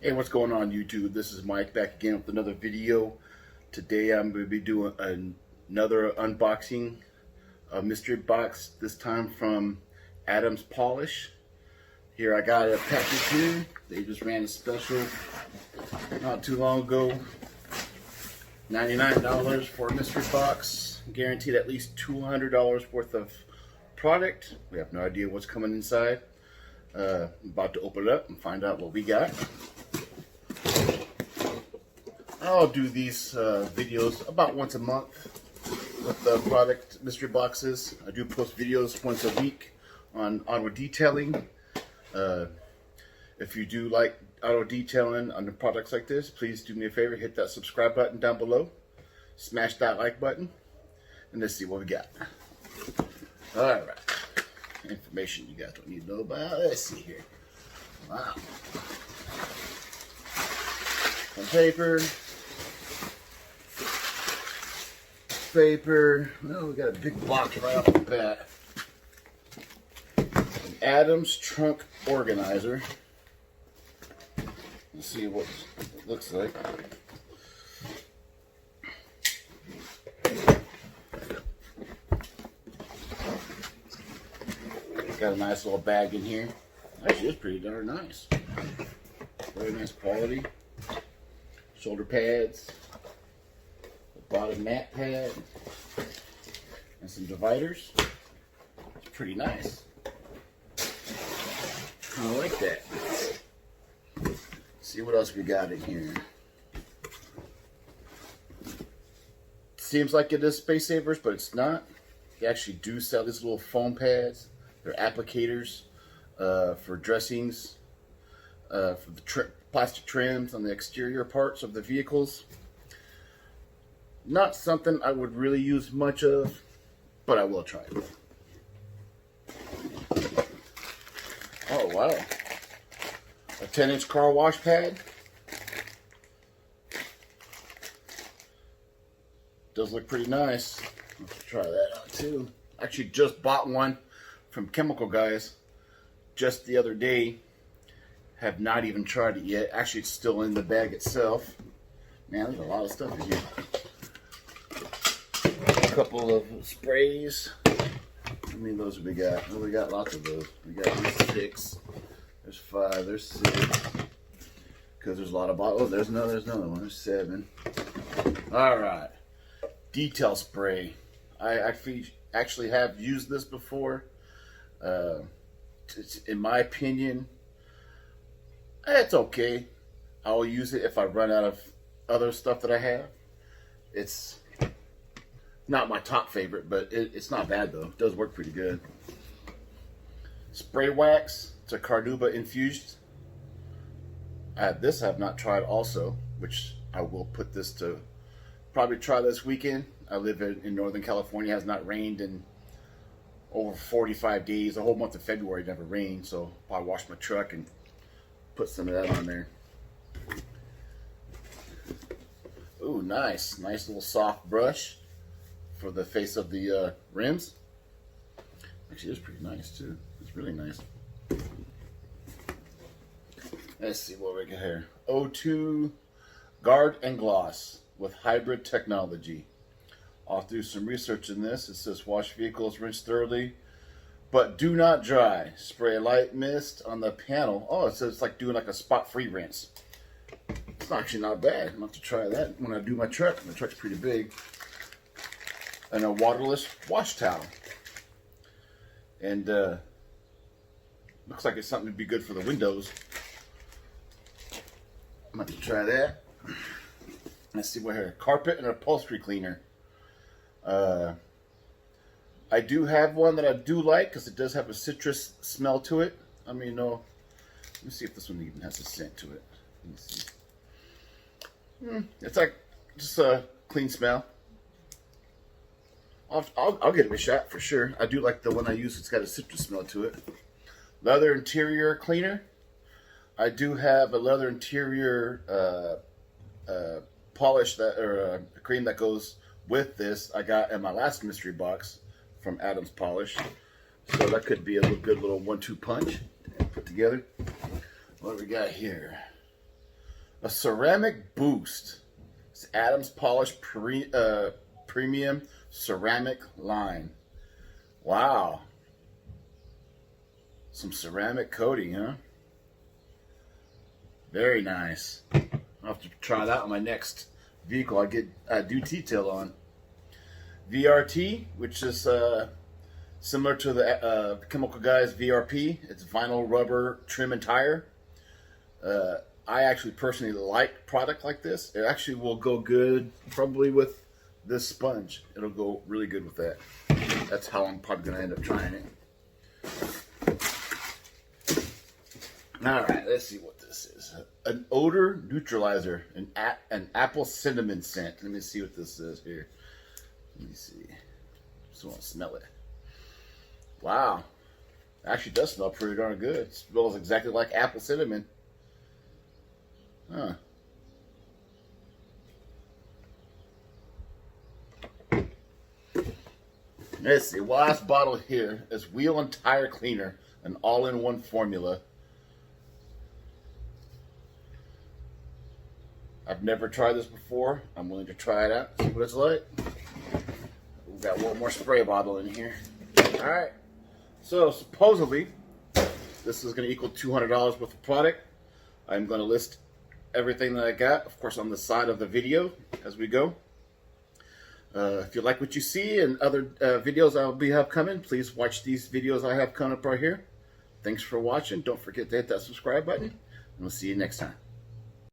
Hey, what's going on YouTube? This is Mike back again with another video. Today I'm going to be doing another unboxing of mystery box, this time from Adam's Polish. Here I got a package here. They just ran a special not too long ago. $99 for a mystery box. Guaranteed at least $200 worth of product. We have no idea what's coming inside. I'm about to open it up and find out what we got. I'll do these videos about once a month with the product mystery boxes. I do post videos once a week on auto detailing. If you do like auto detailing on the products like this, please do me a favor, hit that subscribe button down below, smash that like button, and let's see what we got. Alright, information you guys don't need to know about. Let's see here. Wow. Some paper. Oh, we got a big box right off the bat. An Adam's trunk organizer. Let's see what it looks like. Got a nice little bag in here. Actually, it's pretty darn nice. Very nice quality. Shoulder pads. Bottom mat pad. And some dividers. It's pretty nice. I like that. Let's see what else we got in here. Seems like it is Space Savers, but it's not. They actually do sell these little foam pads. They're applicators for dressings, for the plastic trims on the exterior parts of the vehicles. Not something I would really use much of, but I will try it. Oh, wow. A 10-inch car wash pad. Does look pretty nice. Let's try that out too. Actually just bought one from Chemical Guys just the other day. Have not even tried it yet. Actually, it's still in the bag itself. Man, there's a lot of stuff in here. A couple of sprays. How many of those have we got? Oh, we got lots of those. We got these 6. There's 5. There's 6. Because there's a lot of bottles. Oh, there's another one. There's 7. All right. Detail spray. I actually have used this before. In my opinion, it's okay. I'll use it if I run out of other stuff that I have. It's not my top favorite, but it's not bad though. It does work pretty good. Spray wax. It's a carnauba infused. This I have not tried also, which I will put this to probably try this weekend. I live in Northern California. It has not rained in over 45 days. The whole month of February never rained, so I'll wash my truck and put some of that on there. Ooh, nice. Nice little soft brush for the face of the rims. Actually, it's pretty nice too. It's really nice. Let's see what we got here. O2 Guard and Gloss with hybrid technology. I'll do some research in this. It says wash vehicles, rinse thoroughly, but do not dry. Spray light mist on the panel. Oh, it says it's like doing like a spot-free rinse. It's actually not bad. I'm going to have to try that when I do my truck. My truck's pretty big. And a waterless wash towel. And looks like it's something to be good for the windows. I'm going to try that. Let's see what here. Carpet and upholstery cleaner. I do have one that I do like because it does have a citrus smell to it. I mean, no. Let me see if this one even has a scent to it. Let me see. It's like just a clean smell. I'll give it a shot for sure. I do like the one I use. It's got a citrus smell to it. Leather interior cleaner. I do have a leather interior polish that or cream that goes with this. I got in my last mystery box from Adam's Polish, so that could be a good little 1-2 punch put together. What do we got here? A ceramic boost. It's Adams Polished Premium Ceramic Line. Wow. Some ceramic coating, huh? Very nice. I'll have to try that on my next vehicle I do detail on. VRT, which is similar to the Chemical Guys VRP. It's vinyl rubber trim and tire. I actually personally like product like this. It actually will go good probably with this sponge. It'll go really good with that. That's how I'm probably going to end up trying it. Alright, let's see what this is. An odor neutralizer. An apple cinnamon scent. Let me see what this is here. Let me see. Just want to smell it. Wow. It actually does smell pretty darn good. It smells exactly like apple cinnamon. Huh. Let's see. Last bottle here is Wheel and Tire Cleaner, an all-in-one formula. I've never tried this before. I'm willing to try it out, see what it's like. We've got one more spray bottle in here. Alright. So, supposedly, this is going to equal $200 worth of product. I'm going to list everything that I got, of course, on the side of the video as we go. If you like what you see and other videos I will have coming, please watch these videos I have coming up right here. Thanks for watching. Don't forget to hit that subscribe button, and we'll see you next time.